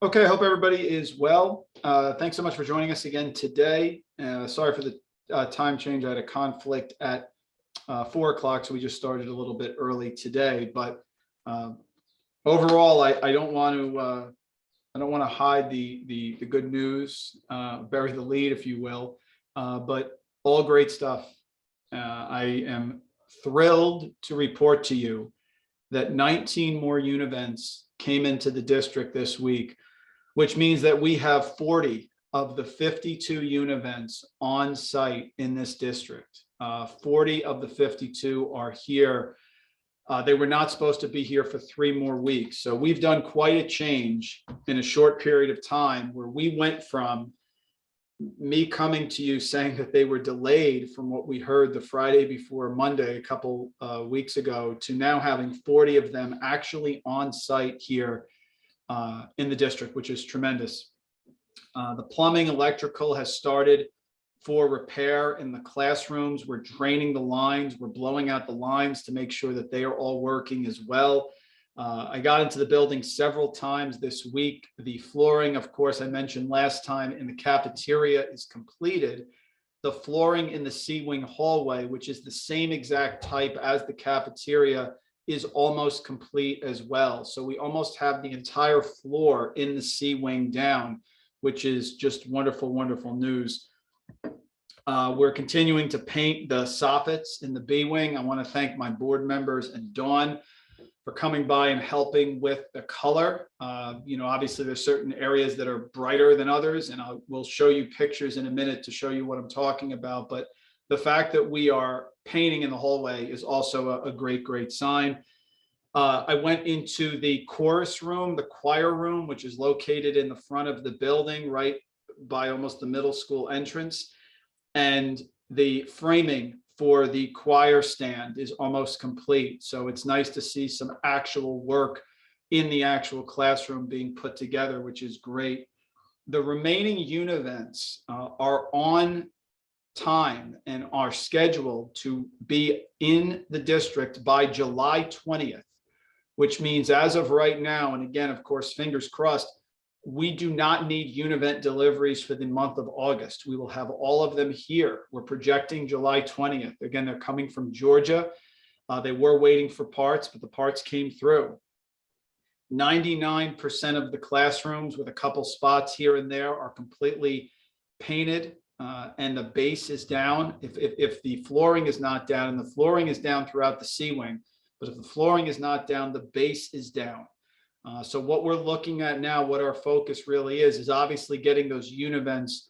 Okay, I hope everybody is well. Thanks so much for joining us again today. Sorry for the time change. I had a conflict at 4 o'clock, so we just started a little bit early today. But overall, I don't want to hide the good news, bury the lead, if you will. But all great stuff. I am thrilled to report to you that 19 more univents came into the district this week, which means that we have 40 of the 52 univents on site in this district. 40 of the 52 are here. They were not supposed to be here for 3 more weeks. So we've done quite a change in a short period of time, where we went from me coming to you saying that they were delayed from what we heard the Friday before Monday a couple weeks ago, to now having 40 of them actually on site here in the district, which is tremendous. The plumbing, electrical has started for repair in the classrooms. We're draining the lines. We're blowing out the lines to make sure that they are all working as well. I got into the building several times this week. The flooring, of course, I mentioned last time, in the cafeteria is completed. The flooring in the C-wing hallway, which is the same exact type as the cafeteria, is almost complete as well. So we almost have the entire floor in the C-wing down, which is just wonderful, wonderful news. We're continuing to paint the soffits in the B-wing. I want to thank my board members and Dawn for coming by and helping with the color. Obviously there's certain areas that are brighter than others, and we'll show you pictures in a minute to show you what I'm talking about. But the fact that we are painting in the hallway is also a great, great sign. I went into the chorus room, the choir room, which is located in the front of the building, right by almost the middle school entrance. And the framing for the choir stand is almost complete. So it's nice to see some actual work in the actual classroom being put together, which is great. The remaining univents are on time and are scheduled to be in the district by July 20th, which means as of right now, and again, of course, fingers crossed, we do not need univent deliveries for the month of August. We will have all of them here. We're projecting July 20th. Again, they're coming from Georgia. They were waiting for parts, but the parts came through. 99% of the classrooms, with a couple spots here and there, are completely painted, and the base is down. If the flooring is not down, and the flooring is down throughout the C-wing, but if the flooring is not down, the base is down. So what we're looking at now, what our focus really is obviously getting those univents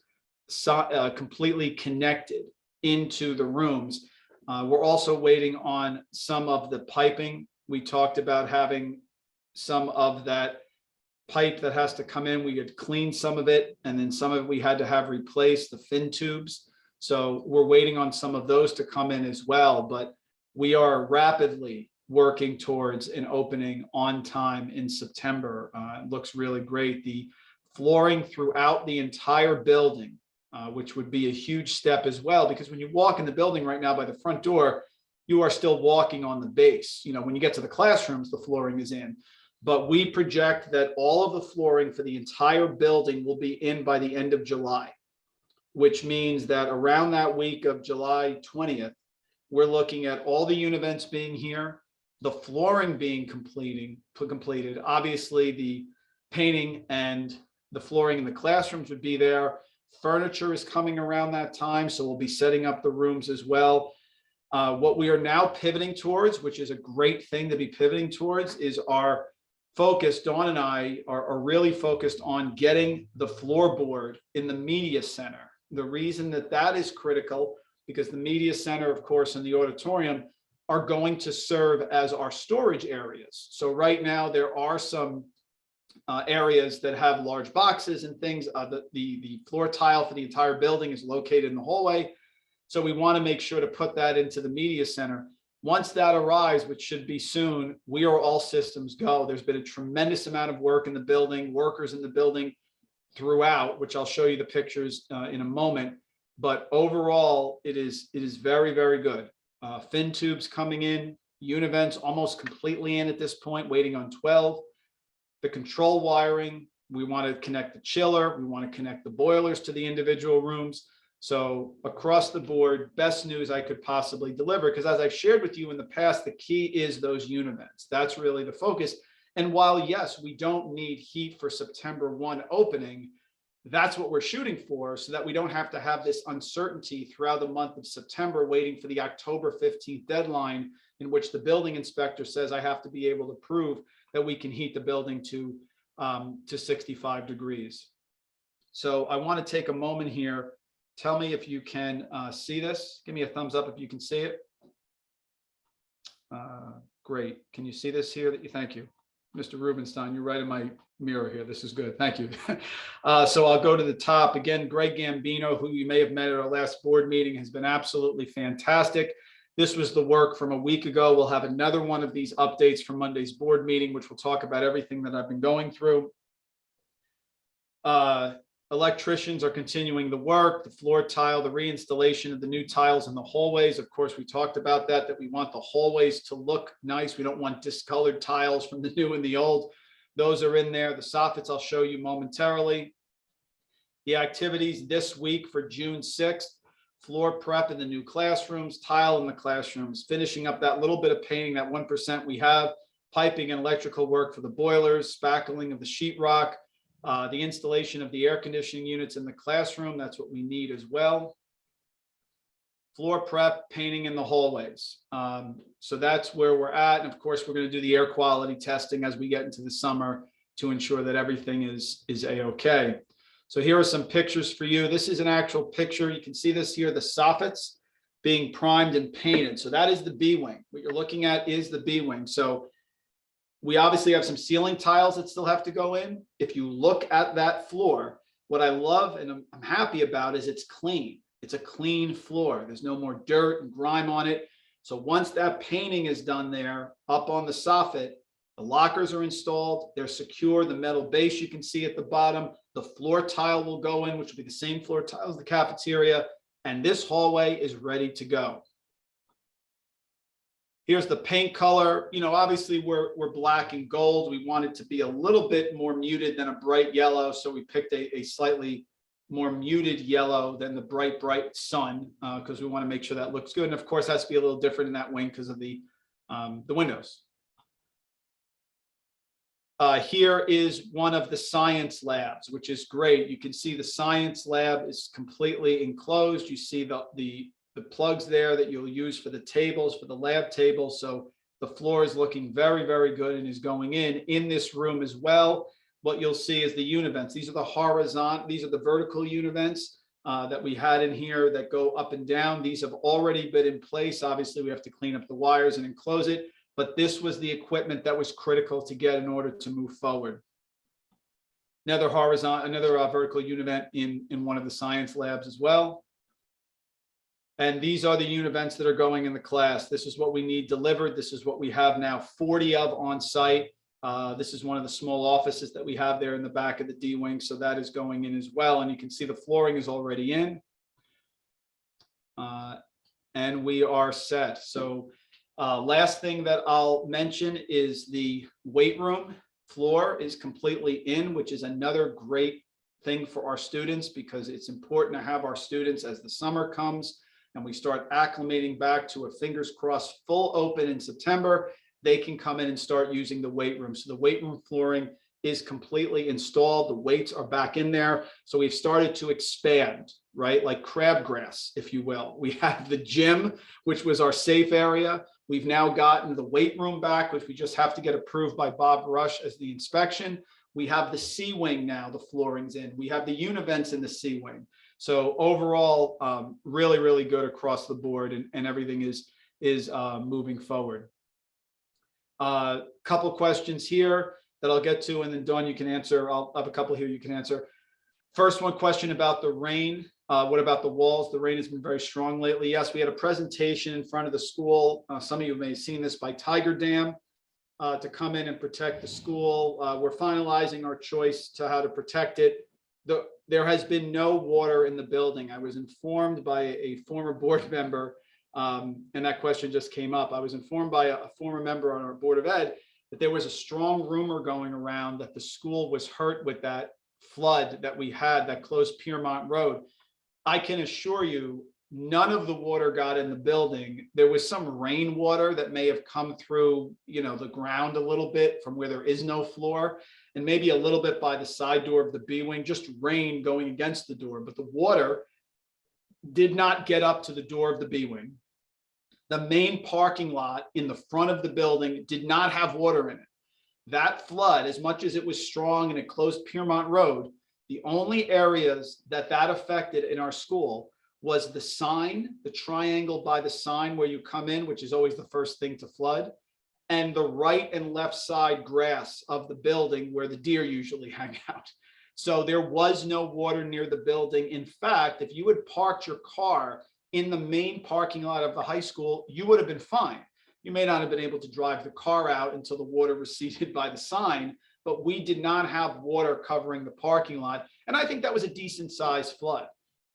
completely connected into the rooms. We're also waiting on some of the piping. We talked about having some of that pipe that has to come in. We had cleaned some of it, and then some of it we had to have replaced, the fin tubes. So we're waiting on some of those to come in as well. But we are rapidly working towards an opening on time in September. It looks really great. The flooring throughout the entire building, which would be a huge step as well, because when you walk in the building right now by the front door, you are still walking on the base. When you get to the classrooms, the flooring is in. But we project that all of the flooring for the entire building will be in by the end of July, which means that around that week of July 20th, we're looking at all the univents being here, the flooring being completed. Obviously, the painting and the flooring in the classrooms would be there. Furniture is coming around that time, so we'll be setting up the rooms as well. What we are now pivoting towards, which is a great thing to be pivoting towards, is our focus. Dawn and I are really focused on getting the floorboard in the media center. The reason that is critical, because the media center, of course, and the auditorium are going to serve as our storage areas. So right now there are some areas that have large boxes and things. The floor tile for the entire building is located in the hallway. So we want to make sure to put that into the media center. Once that arrives, which should be soon, we are all systems go. There's been a tremendous amount of work in the building, workers in the building throughout, which I'll show you the pictures in a moment. But overall, it is very, very good. Fin tubes coming in, univents almost completely in at this point, waiting on 12. The control wiring, We want to connect the chiller. We want to connect the boilers to the individual rooms. So across the board, best news I could possibly deliver, because as I've shared with you in the past, the key is those univents. That's really the focus. And while, yes, we don't need heat for September 1 opening, that's what we're shooting for, so that we don't have to have this uncertainty throughout the month of September, waiting for the October 15th deadline, in which the building inspector says I have to be able to prove that we can heat the building to 65 degrees. So I want to take a moment here. Tell me if you can see this. Give me a thumbs up if you can see it. Great. Can you see this here? Thank you. Mr. Rubenstein, you're right in my mirror here. This is good. Thank you. So I'll go to the top. Again, Greg Gambino, who you may have met at our last board meeting, has been absolutely fantastic. This was the work from a week ago. We'll have another one of these updates from Monday's board meeting, which will talk about everything that I've been going through. Electricians are continuing the work, the floor tile, the reinstallation of the new tiles in the hallways. Of course, we talked about that we want the hallways to look nice. We don't want discolored tiles from the new and the old. Those are in there. The soffits I'll show you momentarily. The activities this week for June 6th, floor prep in the new classrooms, tile in the classrooms, finishing up that little bit of painting, that 1% we have, piping and electrical work for the boilers, spackling of the sheetrock, the installation of the air conditioning units in the classroom. That's what we need as well. Floor prep, painting in the hallways. So that's where we're at. And of course, we're going to do the air quality testing as we get into the summer to ensure that everything is A-okay. So here are some pictures for you. This is an actual picture. You can see this here, the soffits being primed and painted. So that is the B wing. What you're looking at is the B wing. So we obviously have some ceiling tiles that still have to go in. If you look at that floor, what I love and I'm happy about is it's clean. It's a clean floor. There's no more dirt and grime on it. So once that painting is done there, up on the soffit, the lockers are installed. They're secure. The metal base you can see at the bottom. The floor tile will go in, which will be the same floor tile as the cafeteria. And this hallway is ready to go. Here's the paint color. You know, obviously we're black and gold. We want it to be a little bit more muted than a bright yellow. So we picked a slightly more muted yellow than the bright sun, because we want to make sure that looks good. And of course, it has to be a little different in that wing because of the windows. Here is one of the science labs, which is great. You can see the science lab is completely enclosed. You see the plugs there that you'll use for the tables, for the lab tables. So the floor is looking very, very good and is going in this room as well. What you'll see is the univents. These are the vertical univents that we had in here that go up and down. These have already been in place. Obviously, we have to clean up the wires and enclose it, but this was the equipment that was critical to get in order to move forward. Another vertical univent in one of the science labs as well. And these are the univents that are going in the class. This is what we need delivered. This is what we have now 40 of on site. This is one of the small offices that we have there in the back of the D wing. So that is going in as well. And you can see the flooring is already in. And we are set. So last thing that I'll mention is the weight room floor is completely in, which is another great thing for our students, because it's important to have our students as the summer comes and we start acclimating back to a fingers crossed full open in September, they can come in and start using the weight room. So the weight room flooring is completely installed. The weights are back in there. So we've started to expand, right? Like crabgrass, if you will. We have the gym, which was our safe area. We've now gotten the weight room back, which we just have to get approved by Bob Rush as the inspection. We have the C wing now, the flooring's in. We have the univents in the C wing. So overall, really, really good across the board, and everything is moving forward. Couple questions here that I'll get to, and then Dawn, you can answer. I'll have a couple here you can answer. First one, question about the rain. What about the walls? The rain has been very strong lately. Yes, we had a presentation in front of the school. Some of you may have seen this, by Tiger Dam to come in and protect the school. We're finalizing our choice to how to protect it. There has been no water in the building. I was informed by a former board member, and that question just came up. I was informed by a former member on our Board of Ed that there was a strong rumor going around that the school was hurt with that flood that we had that closed Piermont Road. I can assure you, none of the water got in the building. There was some rainwater that may have come through, the ground a little bit from where there is no floor, and maybe a little bit by the side door of the B wing, just rain going against the door. But the water did not get up to the door of the B wing. The main parking lot in the front of the building did not have water in it. That flood, as much as it was strong and it closed Piermont Road, the only areas that affected in our school was the sign, the triangle by the sign where you come in, which is always the first thing to flood, and the right and left side grass of the building where the deer usually hang out. So there was no water near the building. In fact, if you had parked your car in the main parking lot of the high school, you would have been fine. You may not have been able to drive the car out until the water receded by the sign, but we did not have water covering the parking lot. And I think that was a decent sized flood.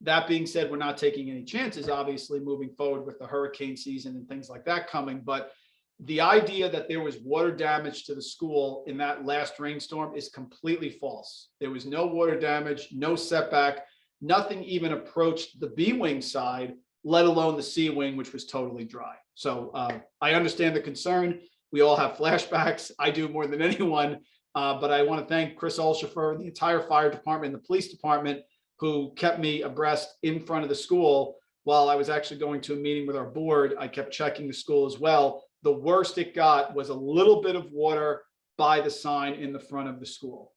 That being said, we're not taking any chances, obviously, moving forward with the hurricane season and things like that coming. But the idea that there was water damage to the school in that last rainstorm is completely false. There was no water damage, no setback, nothing even approached the B wing side, let alone the C wing, which was totally dry. So I understand the concern. We all have flashbacks. I do more than anyone. But I want to thank Chris Olshafer, the entire fire department, and the police department, who kept me abreast in front of the school while I was actually going to a meeting with our board. I kept checking the school as well. The worst it got was a little bit of water by the sign in the front of the school,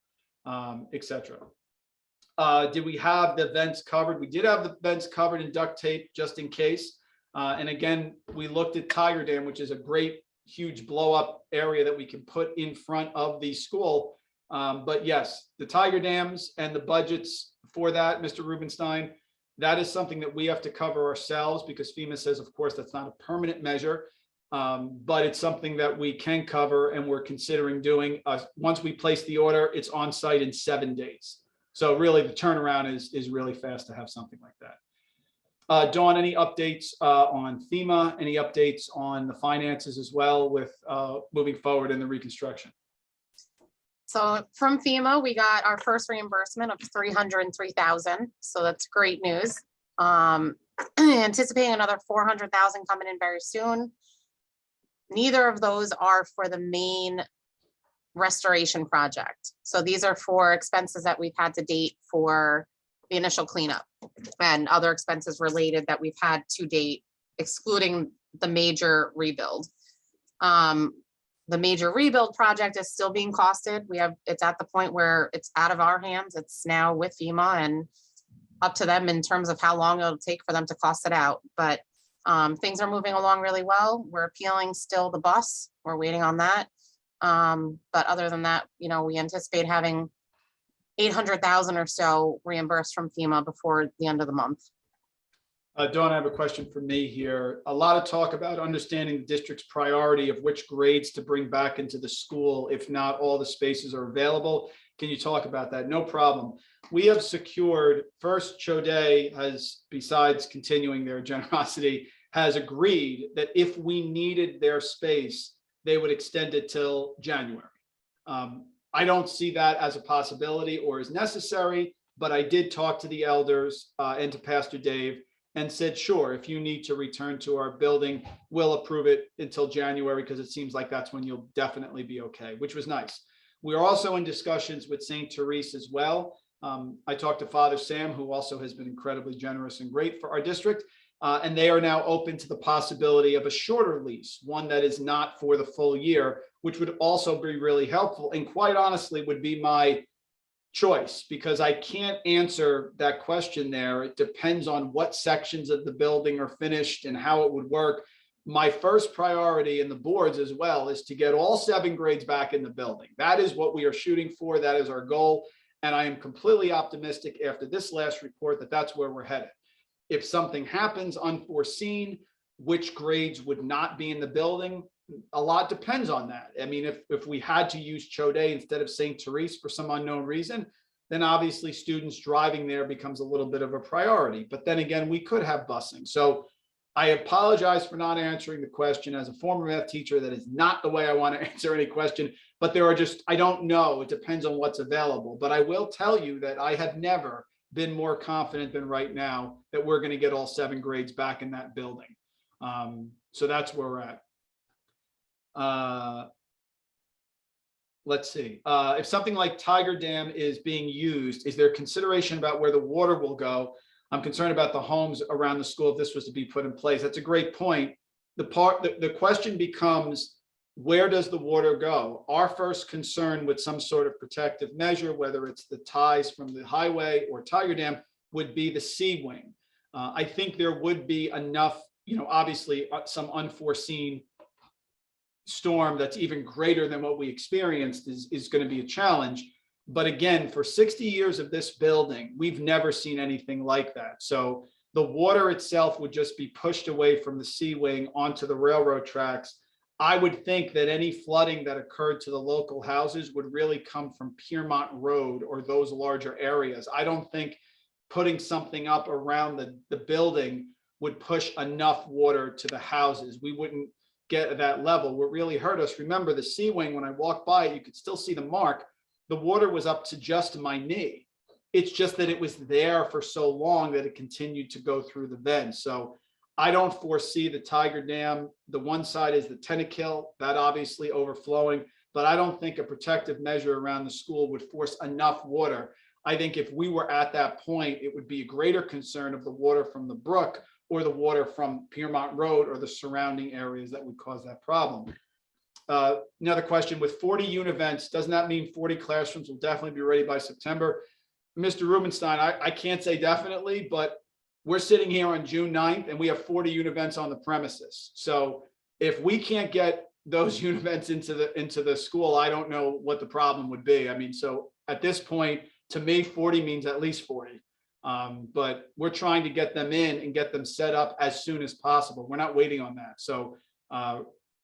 etc. Did we have the vents covered? We did have the vents covered in duct tape just in case. And again, we looked at Tiger Dam, which is a great, huge blow up area that we can put in front of the school. But yes, the Tiger Dams and the budgets for that, Mr. Rubenstein, that is something that we have to cover ourselves, because FEMA says, of course, that's not a permanent measure. But it's something that we can cover, and we're considering doing. Once we place the order, it's on site in 7 days. So really the turnaround is really fast to have something like that. Dawn, any updates on FEMA? Any updates on the finances as well with moving forward in the reconstruction? So from FEMA, we got our first reimbursement of $303,000. So that's great news. Anticipating another $400,000 coming in very soon. Neither of those are for the main restoration project. So these are for expenses that we've had to date for the initial cleanup and other expenses related that we've had to date, excluding the major rebuild. The major rebuild project is still being costed. It's at the point where it's out of our hands. It's now with FEMA and up to them in terms of how long it'll take for them to cost it out. But things are moving along really well. We're appealing still the bus. We're waiting on that. But other than that, we anticipate having $800,000 or so reimbursed from FEMA before the end of the month. Dawn, I have a question for me here. A lot of talk about understanding the district's priority of which grades to bring back into the school if not all the spaces are available. Can you talk about that? No problem. We have secured, first, Choday has, besides continuing their generosity, has agreed that if we needed their space, they would extend it till January. I don't see that as a possibility or as necessary, but I did talk to the elders and to Pastor Dave and said, sure, if you need to return to our building, we'll approve it until January, because it seems like that's when you'll definitely be okay, which was nice. We are also in discussions with St. Therese as well. I talked to Father Sam, who also has been incredibly generous and great for our district. And they are now open to the possibility of a shorter lease, one that is not for the full year, which would also be really helpful. And quite honestly, would be my choice, because I can't answer that question there. It depends on what sections of the building are finished and how it would work. My first priority, and the board's as well, is to get all 7 grades back in the building. That is what we are shooting for. That is our goal. And I am completely optimistic after this last report that that's where we're headed. If something happens unforeseen, which grades would not be in the building, a lot depends on that. I mean, if we had to use Choday instead of St. Therese for some unknown reason, then obviously students driving there becomes a little bit of a priority. But then again, we could have busing. So I apologize for not answering the question. As a former math teacher, that is not the way I want to answer any question, but there are just, I don't know. It depends on what's available. But I will tell you that I have never been more confident than right now that we're going to get all 7 grades back in that building. So that's where we're at. Let's see. If something like Tiger Dam is being used, is there consideration about where the water will go? I'm concerned about the homes around the school if this was to be put in place. That's a great point. The question becomes, where does the water go? Our first concern with some sort of protective measure, whether it's the ties from the highway or Tiger Dam, would be the sea wing. I think there would be enough, obviously some unforeseen storm that's even greater than what we experienced is going to be a challenge. But again, for 60 years of this building, we've never seen anything like that. So the water itself would just be pushed away from the sea wing onto the railroad tracks. I would think that any flooding that occurred to the local houses would really come from Piermont Road or those larger areas. I don't think putting something up around the building would push enough water to the houses. We wouldn't get at that level. What really hurt us, remember the sea wing, when I walked by it, you could still see the mark. The water was up to just my knee. It's just that it was there for so long that it continued to go through the vents. So I don't foresee the Tiger Dam. The one side is the Tennekill, that obviously overflowing, but I don't think a protective measure around the school would force enough water. I think if we were at that point, it would be a greater concern of the water from the brook or the water from Piermont Road or the surrounding areas that would cause that problem. Another question, with 40 univents, doesn't that mean 40 classrooms will definitely be ready by September? Mr. Rubenstein, I can't say definitely, but we're sitting here on June 9th and we have 40 univents on the premises. So if we can't get those univents into the school, I don't know what the problem would be. I mean, so at this point, to me, 40 means at least 40. But we're trying to get them in and get them set up as soon as possible. We're not waiting on that. So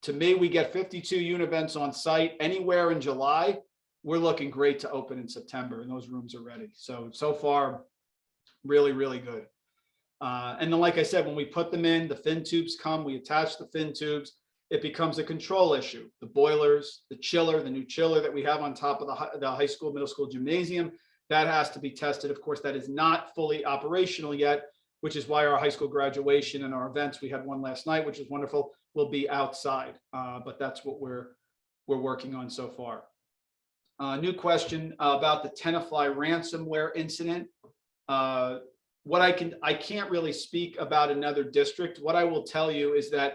to me, we get 52 univents on site anywhere in July. We're looking great to open in September and those rooms are ready. So far, really, really good. And then, like I said, when we put them in, the fin tubes come, we attach the fin tubes, it becomes a control issue. The boilers, the chiller, the new chiller that we have on top of the high school, middle school gymnasium, that has to be tested. Of course, that is not fully operational yet, which is why our high school graduation and our events, we had one last night, which is wonderful, will be outside. But that's what we're working on so far. New question about the Tenafly ransomware incident. I can't really speak about another district. What I will tell you is that,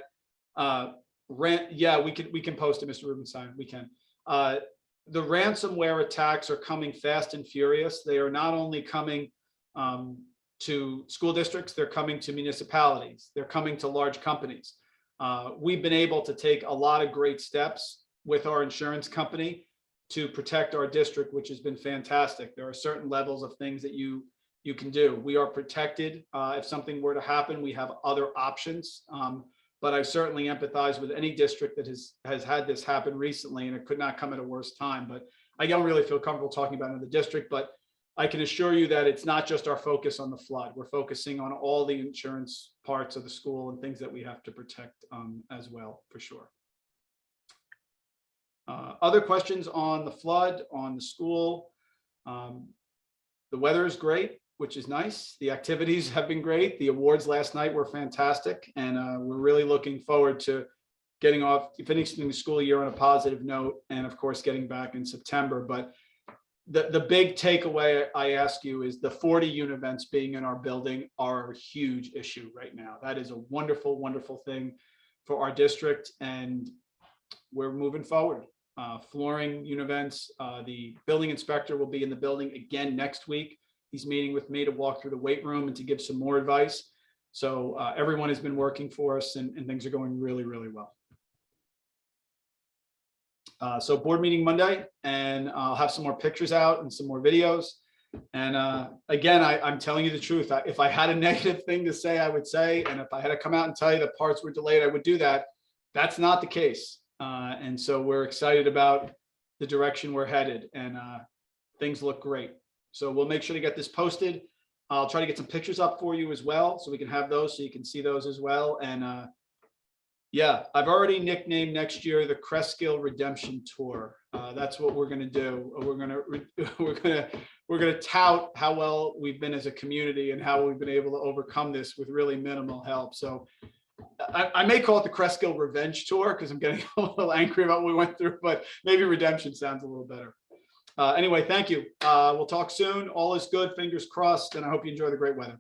we can post it, Mr. Rubenstein, we can. The ransomware attacks are coming fast and furious. They are not only coming to school districts, they're coming to municipalities, they're coming to large companies. We've been able to take a lot of great steps with our insurance company to protect our district, which has been fantastic. There are certain levels of things that you can do. We are protected. If something were to happen, we have other options. But I certainly empathize with any district that has had this happen recently, and it could not come at a worse time. But I don't really feel comfortable talking about another district, but I can assure you that it's not just our focus on the flood. We're focusing on all the insurance parts of the school and things that we have to protect as well, for sure. Other questions on the flood, on the school? The weather is great, which is nice. The activities have been great. The awards last night were fantastic. And we're really looking forward to finishing the school year on a positive note, and of course, getting back in September. But the big takeaway I ask you is the 40 univents being in our building are a huge issue right now. That is a wonderful, wonderful thing for our district, and we're moving forward. Flooring univents, the building inspector will be in the building again next week. He's meeting with me to walk through the weight room and to give some more advice. So everyone has been working for us, and things are going really, really well. So board meeting Monday, and I'll have some more pictures out and some more videos. And again, I'm telling you the truth. If I had a negative thing to say, I would say, and if I had to come out and tell you that parts were delayed, I would do that. That's not the case. And so we're excited about the direction we're headed, and things look great. So we'll make sure to get this posted. I'll try to get some pictures up for you as well, so we can have those, so you can see those as well. And yeah, I've already nicknamed next year the Cresskill Redemption Tour. That's what we're gonna do. We're gonna tout how well we've been as a community and how we've been able to overcome this with really minimal help. So I may call it the Cresskill Revenge Tour because I'm getting a little angry about what we went through, but maybe redemption sounds a little better. Anyway, thank you. We'll talk soon. All is good, fingers crossed, and I hope you enjoy the great weather.